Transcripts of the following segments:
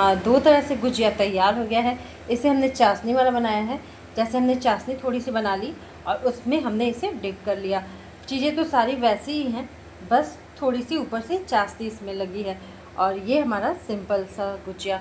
हमारा दो तरह से गुजिया तैयार हो गया है। इसे हमने चाशनी वाला बनाया है। जैसे हमने चाशनी थोड़ी सी बना ली और उसमें हमने इसे डिप कर लिया। चीज़ें तो सारी वैसी ही हैं, बस थोड़ी सी ऊपर से चाशनी इसमें लगी है। और ये हमारा सिंपल सा गुजिया।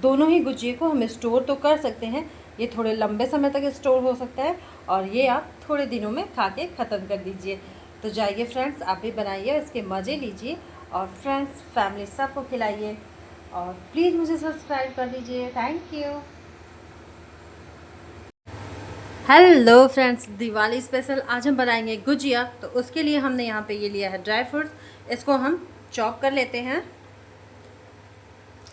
दोनों ही गुजिये को हम स्टोर तो कर सकते हैं। ये थोड़े लंबे समय तक स्टोर हो सकता है और ये आप थोड़े दिनों में खा के ख़त्म कर दीजिए। तो जाइए फ्रेंड्स, आप भी बनाइए, इसके मज़े लीजिए और फ्रेंड्स फैमिली सबको खिलाइए। और प्लीज़ मुझे सब्सक्राइब कर दीजिए। Thank you. Hello friends, Diwali special आज हम बनाएंगे गुजिया। तो उसके लिए हमने यहाँ पे ये लिया है ड्राई फ्रूट्स। इसको हम चॉप कर लेते हैं।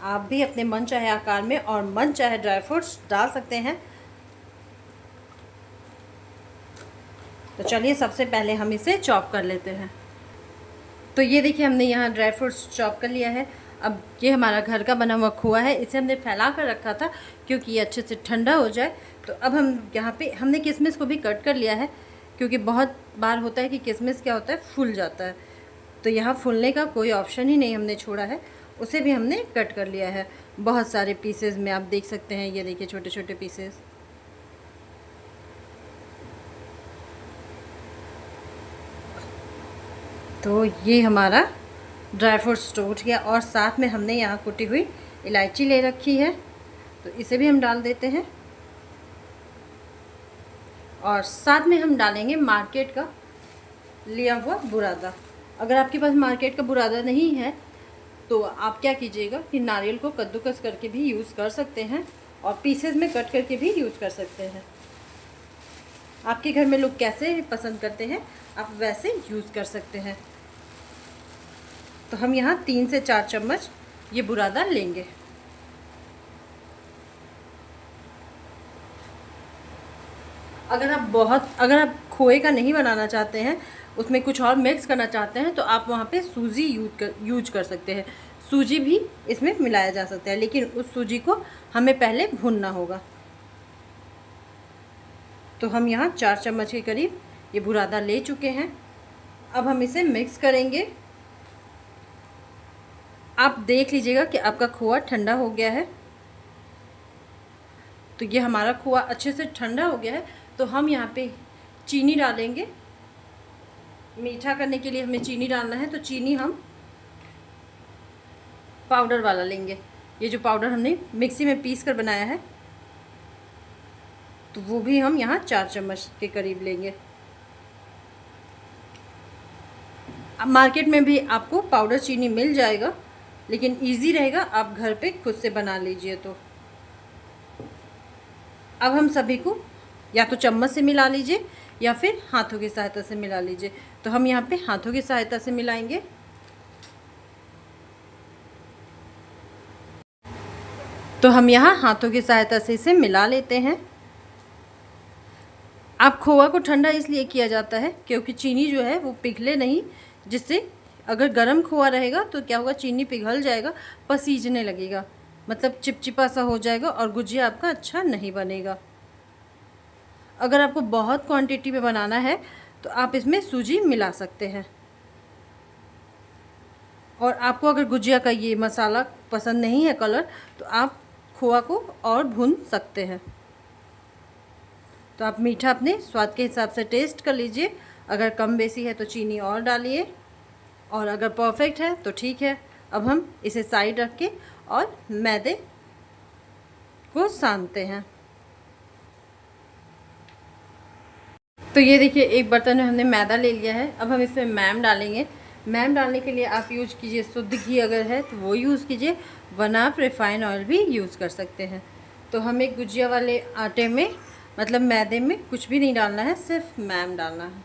आप भी अपने मन चाहे आकार में और मन चाहे ड्राई फ्रूट्स डाल सकते हैं। तो चलिए सबसे पहले हम इसे चॉप कर लेते हैं। तो ये देखिए हमने यहाँ ड्राई फ्रूट्स चॉप कर लिया है। अब ये हमारा घर का बना हुआ खोआ है, इसे हमने फैला कर रखा था क्योंकि ये अच्छे से ठंडा हो जाए। तो अब हम यहाँ पे हमने किशमिश को भी कट कर लिया है, क्योंकि बहुत बार होता है कि किशमिश क्या होता है, फूल जाता है। तो यहाँ फूलने का कोई ऑप्शन ही नहीं हमने छोड़ा है, उसे भी हमने कट कर लिया है बहुत सारे पीसेस में। आप देख सकते हैं, ये देखिए छोटे छोटे पीसेस। तो ये हमारा ड्राई फ्रूट स्टोर किया और साथ में हमने यहाँ कुटी हुई इलायची ले रखी है, तो इसे भी हम डाल देते हैं। और साथ में हम डालेंगे मार्केट का लिया हुआ बुरादा। अगर आपके पास मार्केट का बुरादा नहीं है तो आप क्या कीजिएगा कि नारियल को कद्दूकस करके भी यूज़ कर सकते हैं और पीसेस में कट करके भी यूज़ कर सकते हैं। आपके घर में लोग कैसे पसंद करते हैं आप वैसे यूज़ कर सकते हैं। तो हम यहाँ 3 से 4 चम्मच ये बुरादा लेंगे। अगर आप खोए का नहीं बनाना चाहते हैं, उसमें कुछ और मिक्स करना चाहते हैं, तो आप वहाँ पे सूजी यूज कर सकते हैं। सूजी भी इसमें मिलाया जा सकता है, लेकिन उस सूजी को हमें पहले भूनना होगा। तो हम यहाँ 4 चम्मच के करीब ये बुरादा ले चुके हैं। अब हम इसे मिक्स करेंगे। आप देख लीजिएगा कि आपका खोआ ठंडा हो गया है। तो ये हमारा खोआ अच्छे से ठंडा हो गया है। तो हम यहाँ पे चीनी डालेंगे। मीठा करने के लिए हमें चीनी डालना है, तो चीनी हम पाउडर वाला लेंगे। ये जो पाउडर हमने मिक्सी में पीस कर बनाया है, तो वो भी हम यहाँ 4 चम्मच के करीब लेंगे। अब मार्केट में भी आपको पाउडर चीनी मिल जाएगा, लेकिन इजी रहेगा आप घर पे खुद से बना लीजिए। तो अब हम सभी को या तो चम्मच से मिला लीजिए या फिर हाथों की सहायता से मिला लीजिए। तो हम यहाँ पे हाथों की सहायता से मिलाएंगे। तो हम यहाँ हाथों की सहायता से इसे मिला लेते हैं। अब खोआ को ठंडा इसलिए किया जाता है क्योंकि चीनी जो है वो पिघले नहीं, जिससे अगर गर्म खोआ रहेगा तो क्या होगा, चीनी पिघल जाएगा, पसीजने लगेगा, मतलब चिपचिपा सा हो जाएगा और गुजिया आपका अच्छा नहीं बनेगा। अगर आपको बहुत क्वांटिटी में बनाना है तो आप इसमें सूजी मिला सकते हैं। और आपको अगर गुजिया का ये मसाला पसंद नहीं है कलर, तो आप खोआ को और भून सकते हैं। तो आप मीठा अपने स्वाद के हिसाब से टेस्ट कर लीजिए। अगर कम बेसी है तो चीनी और डालिए, और अगर परफेक्ट है तो ठीक है। अब हम इसे साइड रख के और मैदे को सानते हैं। तो ये देखिए एक बर्तन में हमने मैदा ले लिया है। अब हम इसमें मैम डालेंगे। मैम डालने के लिए आप यूज कीजिए शुद्ध घी, अगर है तो वो यूज़ कीजिए, वरना आप रिफाइन ऑयल भी यूज़ कर सकते हैं। तो हमें गुजिया वाले आटे में मतलब मैदे में कुछ भी नहीं डालना है, सिर्फ मैम डालना है।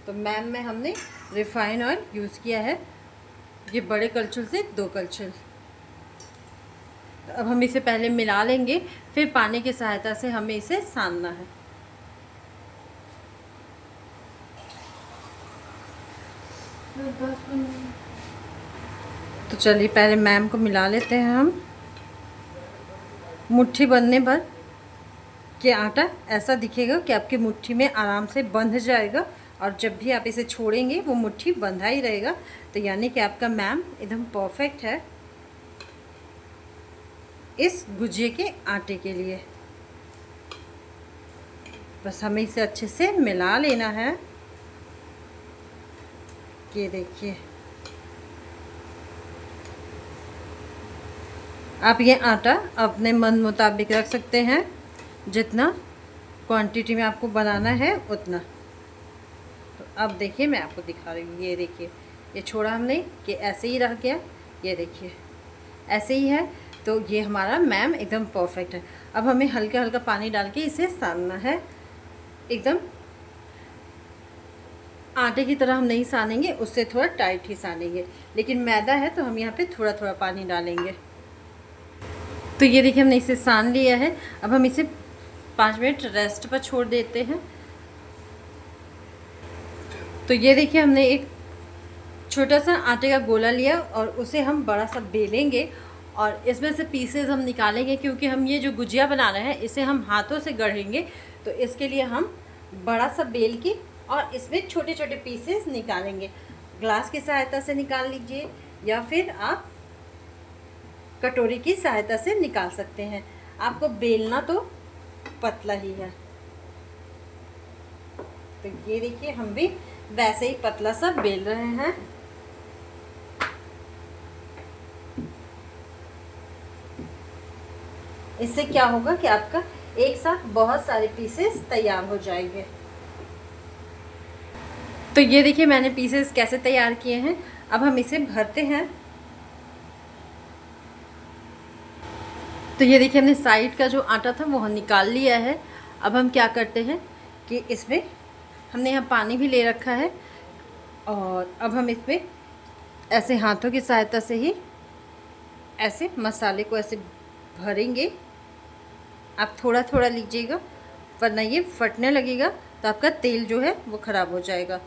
तो मैम में हमने रिफाइन ऑयल यूज़ किया है, ये बड़े कलछुल से 2 कलछुल। तो अब हम इसे पहले मिला लेंगे, फिर पानी की सहायता से हमें इसे सानना है। तो चलिए पहले मैम को मिला लेते हैं हम। मुट्ठी बंधने भर कि आटा ऐसा दिखेगा कि आपकी मुट्ठी में आराम से बंध जाएगा, और जब भी आप इसे छोड़ेंगे वो मुट्ठी बंधा ही रहेगा। तो यानी कि आपका मैम एकदम परफेक्ट है। इस गुजिये के आटे के लिए। बस हमें इसे अच्छे से मिला लेना है। ये देखिए, आप ये आटा अपने मन मुताबिक रख सकते हैं, जितना क्वांटिटी में आपको बनाना है उतना। तो अब देखिए मैं आपको दिखा रही हूँ। ये देखिए, ये छोड़ा हमने कि ऐसे ही रह गया। ये देखिए ऐसे ही है। तो ये हमारा मैम एकदम परफेक्ट है। अब हमें हल्का हल्का पानी डाल के इसे सानना है। एकदम आटे की तरह हम नहीं सानेंगे, उससे थोड़ा टाइट ही सानेंगे। लेकिन मैदा है तो हम यहाँ पे थोड़ा थोड़ा पानी डालेंगे। तो ये देखिए हमने इसे सान लिया है। अब हम इसे 5 मिनट रेस्ट पर छोड़ देते हैं। तो ये देखिए हमने एक छोटा सा आटे का गोला लिया और उसे हम बड़ा सा बेलेंगे और इसमें से पीसेस हम निकालेंगे, क्योंकि हम ये जो गुजिया बना रहे हैं इसे हम हाथों से गढ़ेंगे। तो इसके लिए हम बड़ा सा बेल के और इसमें छोटे छोटे पीसेस निकालेंगे। ग्लास की सहायता से निकाल लीजिए या फिर आप कटोरी की सहायता से निकाल सकते हैं। आपको बेलना तो पतला ही है। तो ये देखिए हम भी वैसे ही पतला सा बेल रहे हैं। इससे क्या होगा कि आपका एक साथ बहुत सारे पीसेस तैयार हो जाएंगे। तो ये देखिए मैंने पीसेस कैसे तैयार किए हैं। अब हम इसे भरते हैं। तो ये देखिए हमने साइड का जो आटा था वो निकाल लिया है। अब हम क्या करते हैं कि इसमें हमने यहाँ पानी भी ले रखा है और अब हम इसमें ऐसे हाथों की सहायता से ही ऐसे मसाले को ऐसे भरेंगे। आप थोड़ा थोड़ा लीजिएगा वरना ये फटने लगेगा तो आपका तेल जो है वो ख़राब हो जाएगा।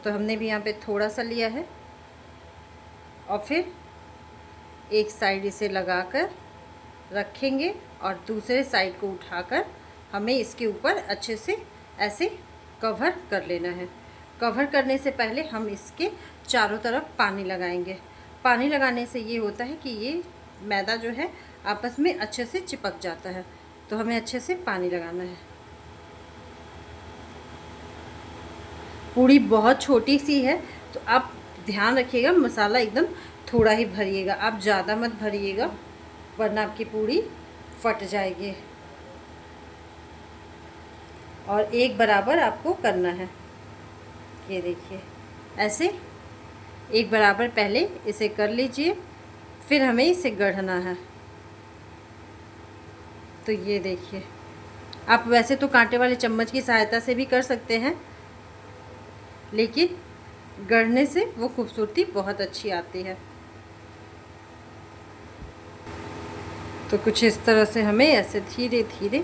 तो हमने भी यहाँ पे थोड़ा सा लिया है और फिर एक साइड इसे लगाकर रखेंगे और दूसरे साइड को उठाकर हमें इसके ऊपर अच्छे से ऐसे कवर कर लेना है। कवर करने से पहले हम इसके चारों तरफ पानी लगाएंगे। पानी लगाने से ये होता है कि ये मैदा जो है आपस में अच्छे से चिपक जाता है। तो हमें अच्छे से पानी लगाना है। पूड़ी बहुत छोटी सी है तो आप ध्यान रखिएगा, मसाला एकदम थोड़ा ही भरिएगा, आप ज़्यादा मत भरिएगा वरना आपकी पूड़ी फट जाएगी। और एक बराबर आपको करना है। ये देखिए ऐसे एक बराबर पहले इसे कर लीजिए, फिर हमें इसे गढ़ना है। तो ये देखिए आप वैसे तो कांटे वाले चम्मच की सहायता से भी कर सकते हैं, लेकिन गढ़ने से वो खूबसूरती बहुत अच्छी आती है। तो कुछ इस तरह से हमें ऐसे धीरे धीरे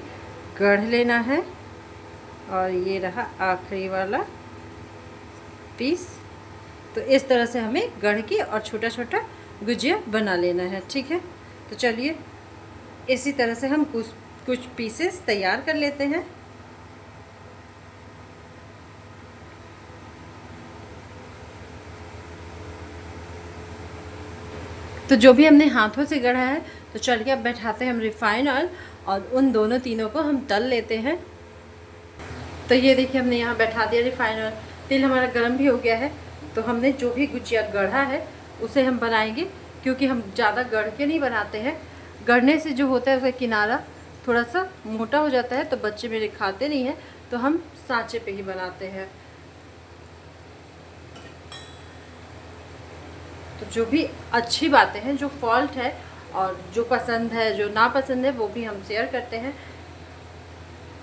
गढ़ लेना है। और ये रहा आखिरी वाला पीस। तो इस तरह से हमें गढ़ के और छोटा छोटा गुजिया बना लेना है। ठीक है, तो चलिए इसी तरह से हम कुछ पीसेस तैयार कर लेते हैं। तो जो भी हमने हाथों से गढ़ा है, तो चलिए अब बैठाते हैं हम रिफाइन ऑयल और उन दोनों तीनों को हम तल लेते हैं। तो ये देखिए हमने यहाँ बैठा दिया रिफाइन ऑयल। तेल हमारा गर्म भी हो गया है। तो हमने जो भी गुजिया गढ़ा है उसे हम बनाएंगे, क्योंकि हम ज़्यादा गढ़ के नहीं बनाते हैं। गढ़ने से जो होता है उसका किनारा थोड़ा सा मोटा हो जाता है, तो बच्चे मेरे खाते नहीं हैं, तो हम सांचे पे ही बनाते हैं। तो जो भी अच्छी बातें हैं, जो फॉल्ट है और जो पसंद है जो नापसंद है, वो भी हम शेयर करते हैं।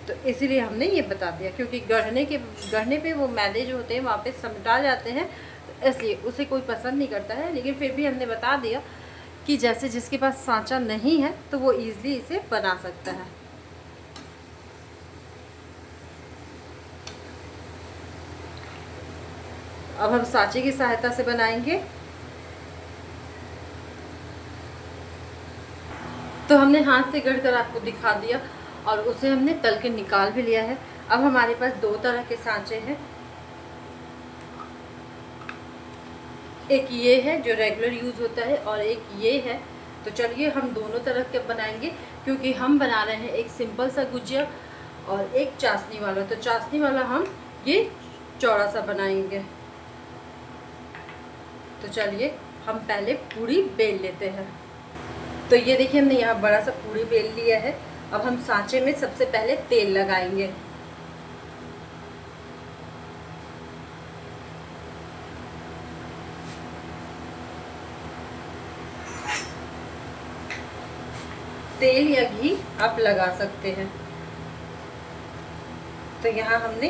तो इसीलिए हमने ये बता दिया, क्योंकि गढ़ने पे वो मैदे जो होते हैं वहाँ पे समटा जाते हैं, तो इसलिए उसे कोई पसंद नहीं करता है। लेकिन फिर भी हमने बता दिया कि जैसे जिसके पास सांचा नहीं है तो वो ईज़िली इसे बना सकता है। अब हम सांचे की सहायता से बनाएंगे। तो हमने हाथ से गढ़कर आपको दिखा दिया और उसे हमने तल के निकाल भी लिया है। अब हमारे पास दो तरह के सांचे हैं। एक ये है जो रेगुलर यूज़ होता है और एक ये है तो चलिए हम दोनों तरह के बनाएंगे, क्योंकि हम बना रहे हैं एक सिंपल सा गुजिया और एक चाशनी वाला। तो चाशनी वाला हम ये चौड़ा सा बनाएंगे। तो चलिए हम पहले पूरी बेल लेते हैं। तो ये देखिए हमने यहाँ बड़ा सा पूरी बेल लिया है। अब हम सांचे में सबसे पहले तेल लगाएंगे। तेल या घी आप लगा सकते हैं। तो यहाँ हमने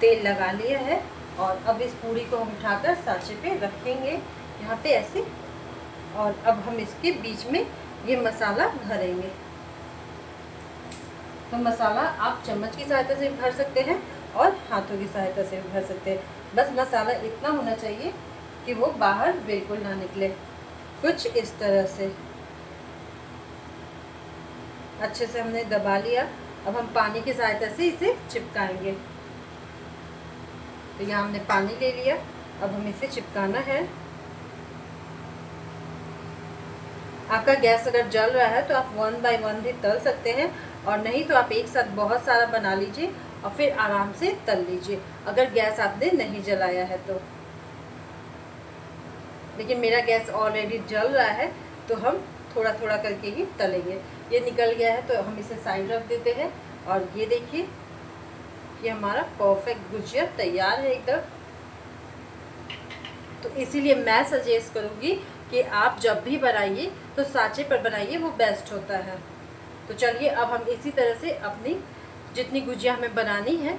तेल लगा लिया है और अब इस पूरी को हम उठाकर सांचे पे रखेंगे यहाँ पे ऐसे। और अब हम इसके बीच में ये मसाला भरेंगे। तो मसाला आप चम्मच की सहायता से भर सकते हैं और हाथों की सहायता से भर सकते हैं। बस मसाला इतना होना चाहिए कि वो बाहर बिल्कुल ना निकले, कुछ इस तरह से। अच्छे से हमने दबा लिया। अब हम पानी की सहायता से इसे चिपकाएंगे। तो यहाँ हमने पानी ले लिया, अब हम इसे चिपकाना है। आपका गैस अगर जल रहा है तो आप 1 बाय 1 भी तल सकते हैं, और नहीं तो आप एक साथ बहुत सारा बना लीजिए और फिर आराम से तल लीजिए, अगर गैस आपने नहीं जलाया है तो। लेकिन मेरा गैस ऑलरेडी जल रहा है तो हम थोड़ा थोड़ा करके ही तलेंगे। ये निकल गया है तो हम इसे साइड रख देते हैं। और ये देखिए ये हमारा परफेक्ट गुजिया तैयार है एकदम। तो इसीलिए मैं सजेस्ट करूँगी कि आप जब भी बनाइए तो सांचे पर बनाइए, वो बेस्ट होता है। तो चलिए अब हम इसी तरह से अपनी जितनी गुजिया हमें बनानी है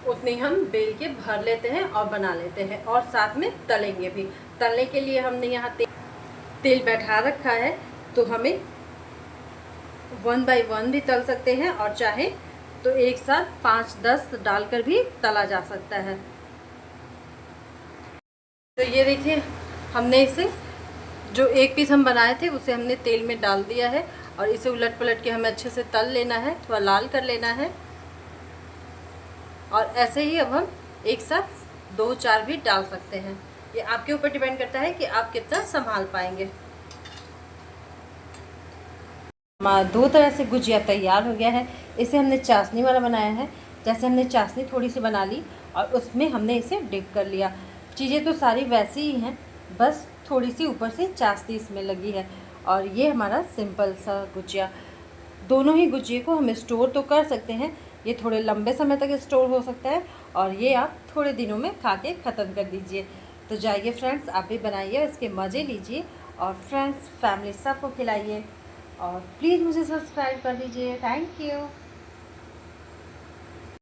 उतनी हम बेल के भर लेते हैं और बना लेते हैं, और साथ में तलेंगे भी। तलने के लिए हमने यहाँ तेल बैठा रखा है, तो हमें 1 बाय 1 भी तल सकते हैं, और चाहे तो एक साथ 5-10 डालकर भी तला जा सकता है। तो ये देखिए हमने इसे जो एक पीस हम बनाए थे उसे हमने तेल में डाल दिया है, और इसे उलट पलट के हमें अच्छे से तल लेना है, थोड़ा लाल कर लेना है। और ऐसे ही अब हम एक साथ 2-4 भी डाल सकते हैं। ये आपके ऊपर डिपेंड करता है कि आप कितना संभाल पाएंगे। हमारा 2 तरह से गुजिया तैयार हो गया है। इसे हमने चाशनी वाला बनाया है। जैसे हमने चाशनी थोड़ी सी बना ली और उसमें हमने इसे डिप कर लिया। चीज़ें तो सारी वैसी ही हैं, बस थोड़ी सी ऊपर से चाशनी इसमें लगी है। और ये हमारा सिंपल सा गुजिया। दोनों ही गुजिये को हम स्टोर तो कर सकते हैं, ये थोड़े लंबे समय तक स्टोर हो सकता है, और ये आप थोड़े दिनों में खा के ख़त्म कर दीजिए। तो जाइए फ्रेंड्स, आप भी बनाइए, इसके मज़े लीजिए, और फ्रेंड्स फैमिली सबको खिलाइए, और प्लीज़ मुझे सब्सक्राइब कर दीजिए। Thank you.